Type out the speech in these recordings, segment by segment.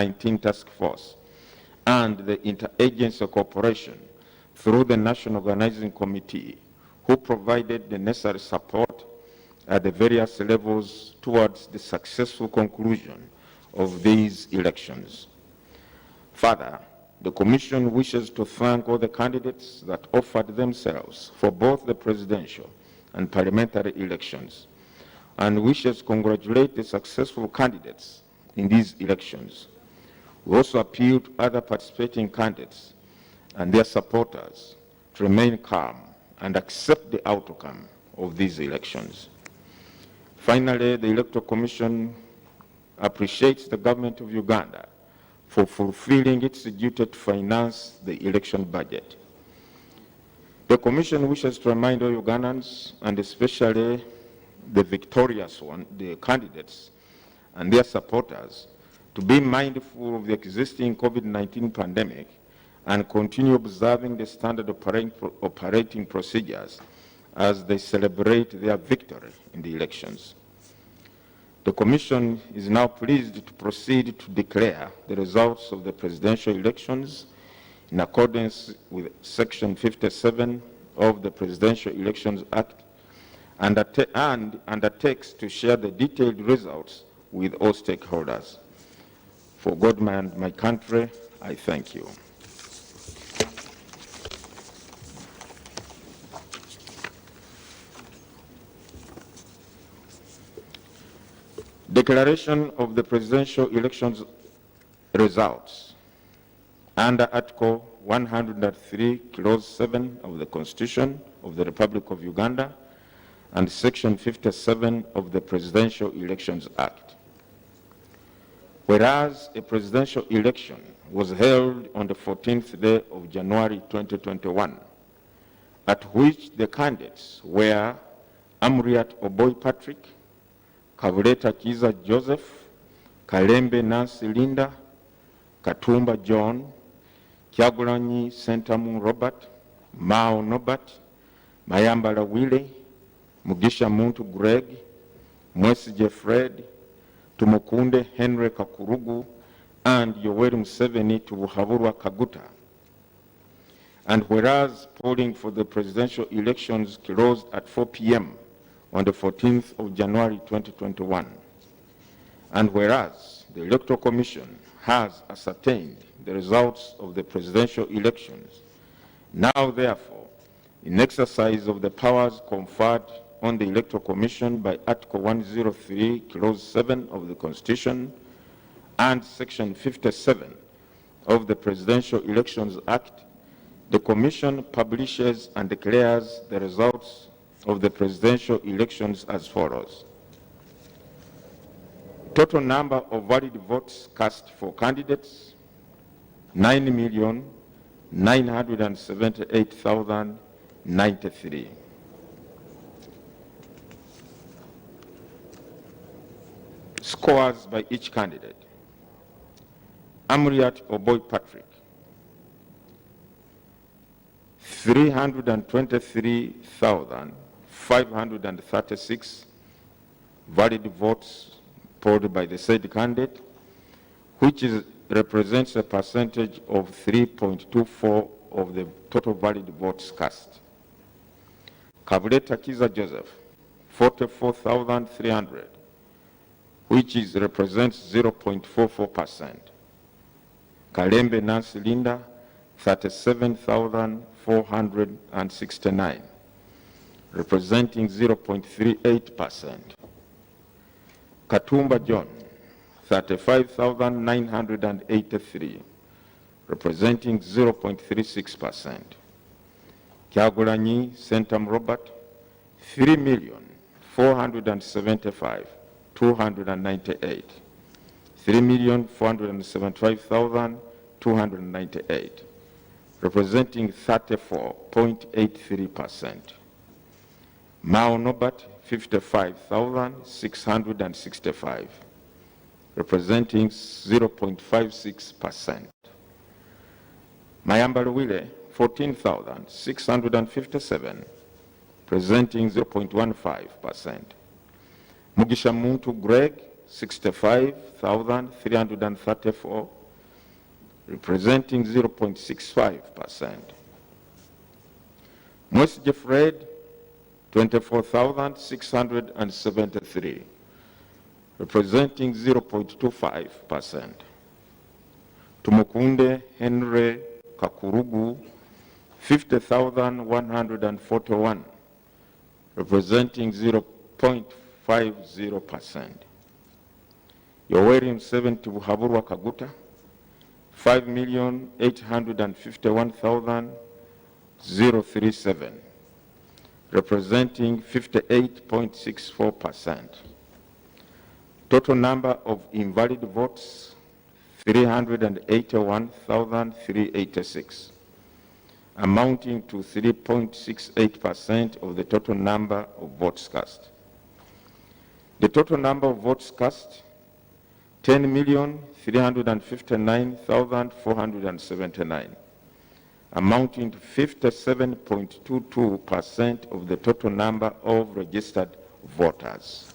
COVID-19 Task Force and the interagency cooperation through the National Organizing Committee, who provided the necessary support at the various levels towards the successful conclusion of these elections. Further, the Commission wishes to thank all the candidates that offered themselves for both the presidential and parliamentary elections, and wishes to congratulate the successful candidates in these elections. We also appeal to other participating candidates and their supporters to remain calm and accept the outcome of these elections. Finally, the Electoral Commission appreciates the government of Uganda for fulfilling its duty to finance the election budget. The Commission wishes to remind all Ugandans, and especially the victorious the candidates and their supporters, to be mindful of the existing COVID-19 pandemic and continue observing the standard operating procedures as they celebrate their victory in the elections. The Commission is now pleased to proceed to declare the results of the presidential elections in accordance with Section 57 of the Presidential Elections Act and undertakes to share the detailed results with all stakeholders. For God and my country, I thank you. Declaration of the presidential elections results. Under Article 103, Clause 7 of the Constitution of the Republic of Uganda and Section 57 of the Presidential Elections Act. Whereas a presidential election was held on the 14th day of January 2021, at which the candidates were Amuriat Oboy Patrick, Kavuleta Kiza Joseph, Kalembe Nancy Linda, Katumba John, Kyagulanyi Sentamu Robert, Mao Norbert, Mayambala Willie, Mugisha Muntu Greg, Mwesije Fred, Tumukunde Henry Kakurugu, and Yoweri Museveni Tubuhaburwa Kaguta. And whereas polling for the presidential elections closed at 4 p.m. on the 14th of January 2021, and whereas the Electoral Commission has ascertained the results of the presidential elections, now therefore, in exercise of the powers conferred on the Electoral Commission by Article 103, Clause 7 of the Constitution and Section 57 of the Presidential Elections Act, the Commission publishes and declares the results of the presidential elections as follows. Total number of valid votes cast for candidates, 9,978,093. Scores by each candidate. Amuriat Oboy Patrick, 323,536 valid votes polled by the said candidate, which represents a percentage of 3.24 of the total valid votes cast. Kavuleta Kiza Joseph, 44,300, which represents 0.44%. Kalembe Nancy Linda, 37,469, representing 0.38%. Katumba John, 35,983, representing 0.36%. Kyagulanyi Sentam Robert, 3,475,298, 3,475,298, representing 34.83%. Mao Norbert, 55,665, representing 0.56%. Mayambala Willie, 14,657, presenting 0.15%. Mugisha Muntu Greg, 65,334, representing 0.65%. Mwesige Fred, 24,673, representing 0.25%. Tumukunde Henry Kakurugu, 50,141, representing 0.50%. Yoweri Museveni Tibuhaburwa Kaguta, 5,851,037, representing 58.64%. Total number of invalid votes, 381,386, amounting to 3.68% of the total number of votes cast. The total number of votes cast, 10,359,479, amounting to 57.22% of the total number of registered voters.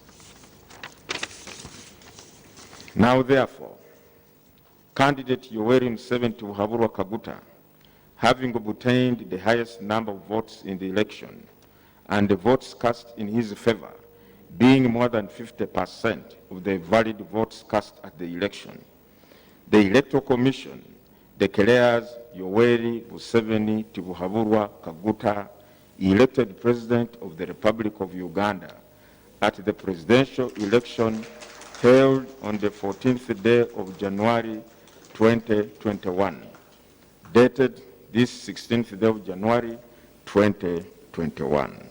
Now, therefore, candidate Yoweri Museveni Tibuhaburwa Kaguta, having obtained the highest number of votes in the election and the votes cast in his favor being more than 50% of the valid votes cast at the election, the Electoral Commission declares Yoweri Museveni Tibuhaburwa Kaguta elected President of the Republic of Uganda at the presidential election held on the 14th day of January 2021, dated this 16th day of January 2021.